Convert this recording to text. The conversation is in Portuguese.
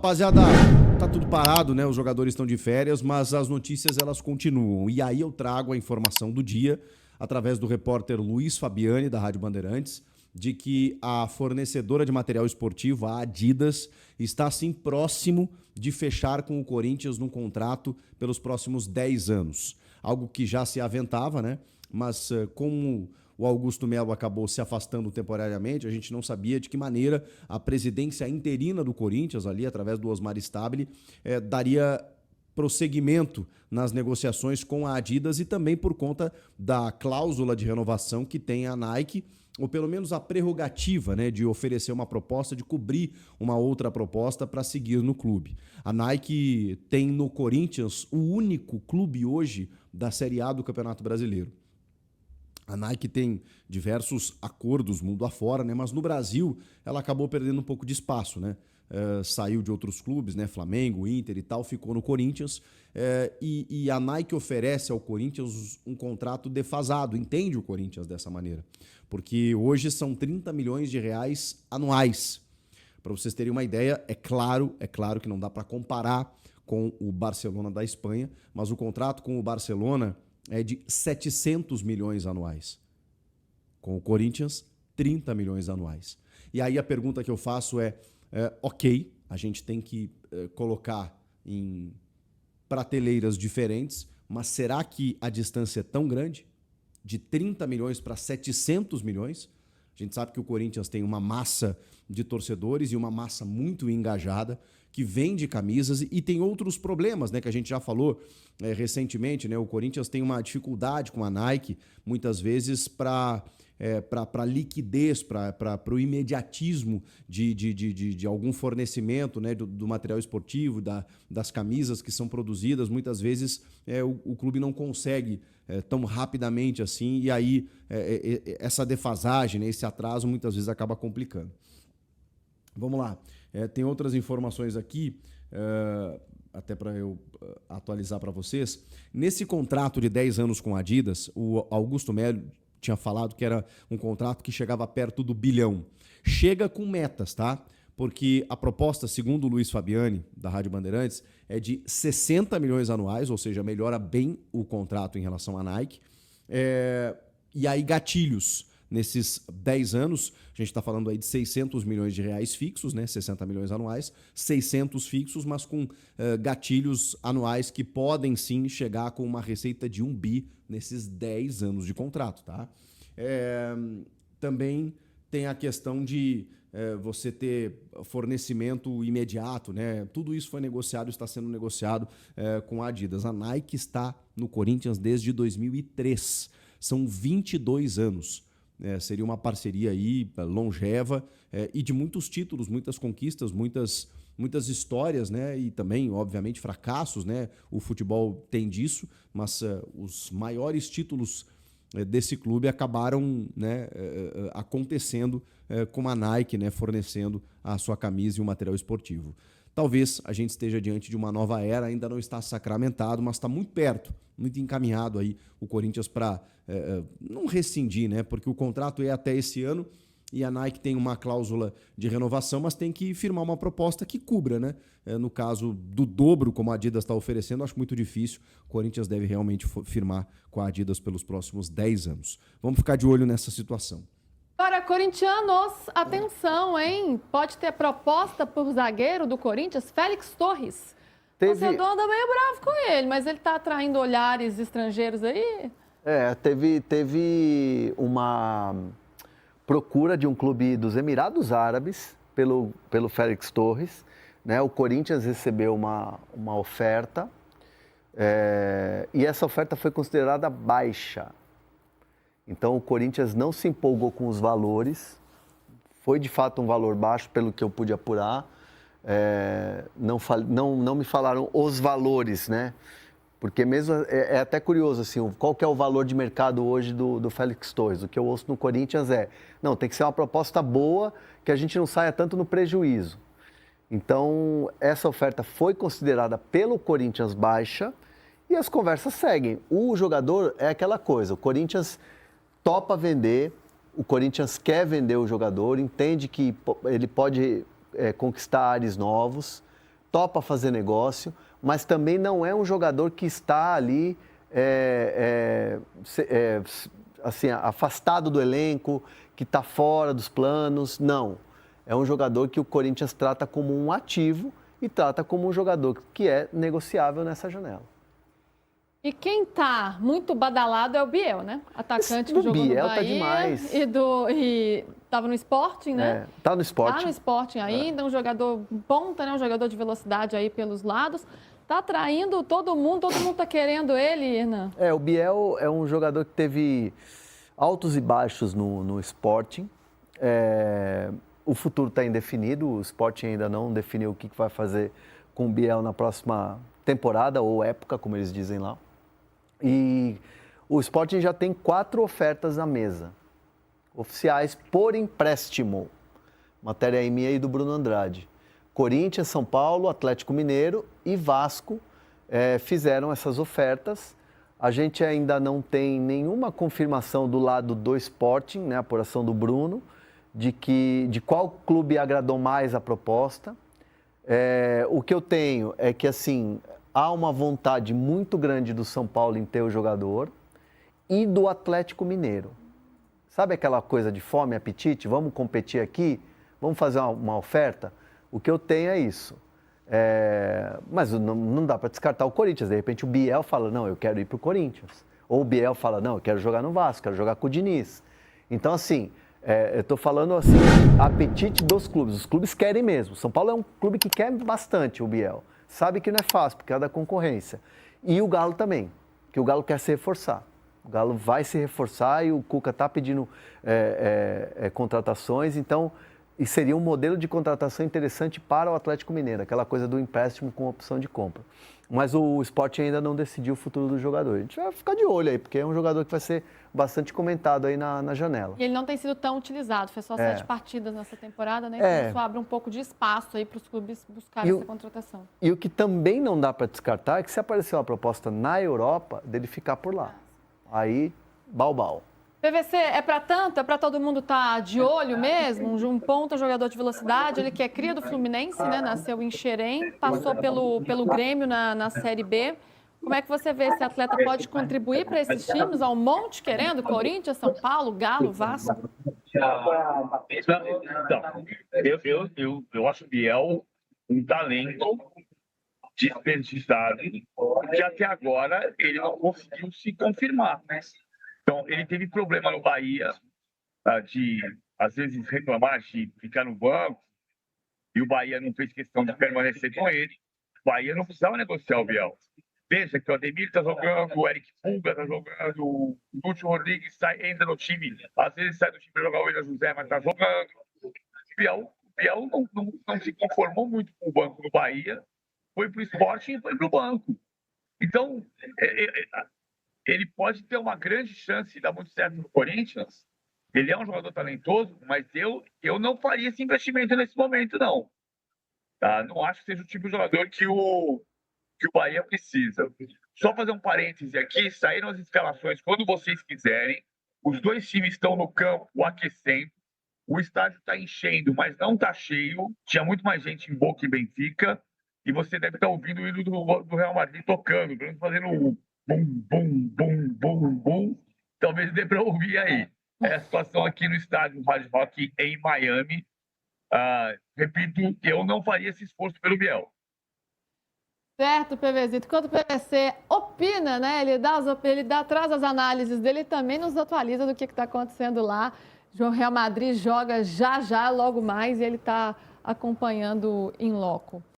Rapaziada, tá tudo parado, né? Os jogadores estão de férias, mas as notícias elas continuam. E aí eu trago a informação do dia, através do repórter Luiz Fabiani, da Rádio Bandeirantes, de que a fornecedora de material esportivo, a Adidas, está assim próximo de fechar com o Corinthians num contrato pelos próximos 10 anos. Algo que já se aventava, né? Mas como o Augusto Melo acabou se afastando temporariamente, a gente não sabia de que maneira a presidência interina do Corinthians, ali através do Osmar Stabile, daria prosseguimento nas negociações com a Adidas e também por conta da cláusula de renovação que tem a Nike, ou pelo menos a prerrogativa, né, de oferecer uma proposta, de cobrir uma outra proposta para seguir no clube. A Nike tem no Corinthians o único clube hoje da Série A do Campeonato Brasileiro. A Nike tem diversos acordos mundo afora, né? Mas no Brasil ela acabou perdendo um pouco de espaço, né? Saiu de outros clubes, né? Flamengo, Inter e tal, ficou no Corinthians. E a Nike oferece ao Corinthians um contrato defasado, entende o Corinthians dessa maneira. Porque hoje são 30 milhões de reais anuais. Para vocês terem uma ideia, é claro que não dá para comparar com o Barcelona da Espanha, mas o contrato com o Barcelona é de 700 milhões anuais. Com o Corinthians, 30 milhões anuais. E aí a pergunta que eu faço ok, a gente tem que colocar em prateleiras diferentes, mas será que a distância é tão grande? De 30 milhões para 700 milhões? A gente sabe que o Corinthians tem uma massa de torcedores e uma massa muito engajada, que vende camisas e tem outros problemas, né, que a gente já falou recentemente, né? O Corinthians tem uma dificuldade com a Nike, muitas vezes, para liquidez, para o imediatismo de algum fornecimento, né, do material esportivo, das camisas que são produzidas. Muitas vezes o clube não consegue tão rapidamente assim, e aí essa defasagem, né, esse atraso, muitas vezes acaba complicando. Vamos lá. Tem outras informações aqui, até para eu atualizar para vocês. Nesse contrato de 10 anos com a Adidas, o Augusto Melo tinha falado que era um contrato que chegava perto do bilhão. Chega com metas, tá? Porque a proposta, segundo o Luiz Fabiani, da Rádio Bandeirantes, é de 60 milhões anuais, ou seja, melhora bem o contrato em relação à Nike. E aí gatilhos. Nesses 10 anos, a gente está falando aí de 600 milhões de reais fixos, né? 60 milhões anuais, 600 fixos, mas com gatilhos anuais que podem sim chegar com uma receita de 1 bi nesses 10 anos de contrato, tá? Também tem a questão de você ter fornecimento imediato, né? Tudo isso foi negociado, está sendo negociado com a Adidas. A Nike está no Corinthians desde 2003. São 22 anos. Seria uma parceria aí longeva e de muitos títulos, muitas conquistas, muitas histórias, né? E também, obviamente, fracassos, né? O futebol tem disso, mas os maiores títulos desse clube acabaram, né, acontecendo com a Nike, né, fornecendo a sua camisa e o material esportivo. Talvez a gente esteja diante de uma nova era, ainda não está sacramentado, mas está muito perto, muito encaminhado aí o Corinthians para não rescindir, né? Porque o contrato é até esse ano e a Nike tem uma cláusula de renovação, mas tem que firmar uma proposta que cubra, né? No caso do dobro, como a Adidas está oferecendo, acho muito difícil. O Corinthians deve realmente firmar com a Adidas pelos próximos 10 anos. Vamos ficar de olho nessa situação. Agora, corintianos, atenção, hein? Pode ter proposta por zagueiro do Corinthians, Félix Torres. O torcedor anda meio bravo com ele, mas ele tá atraindo olhares estrangeiros aí? Teve uma procura de um clube dos Emirados Árabes pelo Félix Torres, né? O Corinthians recebeu uma oferta e essa oferta foi considerada baixa. Então, o Corinthians não se empolgou com os valores, foi de fato um valor baixo, pelo que eu pude apurar. Não me falaram os valores, né? Porque mesmo é até curioso, assim, qual que é o valor de mercado hoje do Félix Torres? O que eu ouço no Corinthians não, tem que ser uma proposta boa, que a gente não saia tanto no prejuízo. Então, essa oferta foi considerada pelo Corinthians baixa e as conversas seguem. O jogador é aquela coisa, o Corinthians topa vender, o Corinthians quer vender o jogador, entende que ele pode conquistar ares novos, topa fazer negócio, mas também não é um jogador que está ali assim, afastado do elenco, que está fora dos planos. Não. É um jogador que o Corinthians trata como um ativo e trata como um jogador que é negociável nessa janela. E quem tá muito badalado é o Biel, né? Atacante que jogou Biel no Bahia. Tá demais. E tava no Sporting, né? Tá no Sporting. Tá no Sporting ainda, um jogador ponta, né? Um jogador de velocidade aí pelos lados. Tá atraindo todo mundo tá querendo ele, Hernan. O Biel é um jogador que teve altos e baixos no Sporting. O futuro está indefinido, o Sporting ainda não definiu o que vai fazer com o Biel na próxima temporada ou época, como eles dizem lá. E o Sporting já tem 4 ofertas na mesa, oficiais por empréstimo. Matéria aí minha e do Bruno Andrade. Corinthians, São Paulo, Atlético Mineiro e Vasco fizeram essas ofertas. A gente ainda não tem nenhuma confirmação do lado do Sporting, né, a apuração do Bruno, de qual clube agradou mais a proposta. O que eu tenho é que, assim, há uma vontade muito grande do São Paulo em ter o jogador e do Atlético Mineiro. Sabe aquela coisa de fome, apetite? Vamos competir aqui? Vamos fazer uma oferta? O que eu tenho é isso. Mas não dá para descartar o Corinthians. De repente o Biel fala, não, eu quero ir para o Corinthians. Ou o Biel fala, não, eu quero jogar no Vasco, quero jogar com o Diniz. Então, assim, eu estou falando assim, apetite dos clubes. Os clubes querem mesmo. São Paulo é um clube que quer bastante o Biel. Sabe que não é fácil, por causa da concorrência. E o Galo também, que o Galo quer se reforçar. O Galo vai se reforçar e o Cuca está pedindo contratações, então e seria um modelo de contratação interessante para o Atlético Mineiro, aquela coisa do empréstimo com opção de compra. Mas o Sporting ainda não decidiu o futuro do jogador. A gente vai ficar de olho aí, porque é um jogador que vai ser bastante comentado aí na janela. E ele não tem sido tão utilizado, fez só 7 partidas nessa temporada, né? Então isso abre um pouco de espaço aí para os clubes buscarem essa contratação. E o que também não dá para descartar é que se aparecer uma proposta na Europa, dele ficar por lá. Aí, bau. PVC, é para tanto? É para todo mundo estar de olho mesmo? Um ponta, jogador de velocidade, ele que é cria do Fluminense, né? Nasceu em Xerém, passou pelo Grêmio na Série B. Como é que você vê esse atleta pode contribuir para esses times? Há um monte querendo, Corinthians, São Paulo, Galo, Vasco? Eu acho o Biel um talento desperdiçado, que até agora ele não conseguiu se confirmar. Então, ele teve problema no Bahia, de, às vezes, reclamar de ficar no banco, e o Bahia não fez questão de permanecer com ele. O Bahia não precisava negociar o Biel. Veja que o Ademir está jogando, o Eric Pulga está jogando, o Lúcio Rodrigues entra no time, às vezes sai do time para jogar o William José, mas está jogando. O Biel não se conformou muito com o banco do Bahia, foi para o Sporting e foi para o banco. Então, ele pode ter uma grande chance de dar muito certo no Corinthians. Ele é um jogador talentoso, mas eu não faria esse investimento nesse momento, não. Não acho que seja o tipo de jogador que o Bahia precisa. Só fazer um parêntese aqui, saíram as escalações quando vocês quiserem. Os 2 times estão no campo aquecendo. O estádio está enchendo, mas não está cheio. Tinha muito mais gente em Boca e Benfica. E você deve estar ouvindo o hino do Real Madrid tocando, fazendo um bum, bum, bum, bum, bum. Talvez dê para ouvir aí. É a situação aqui no estádio Hard Rock em Miami. Repito, eu não faria esse esforço pelo Biel. Certo, PVzito. Quando o PVC opina, né? Ele traz as análises dele e também nos atualiza do que está acontecendo lá. O Real Madrid joga já, logo mais, e ele está acompanhando em loco.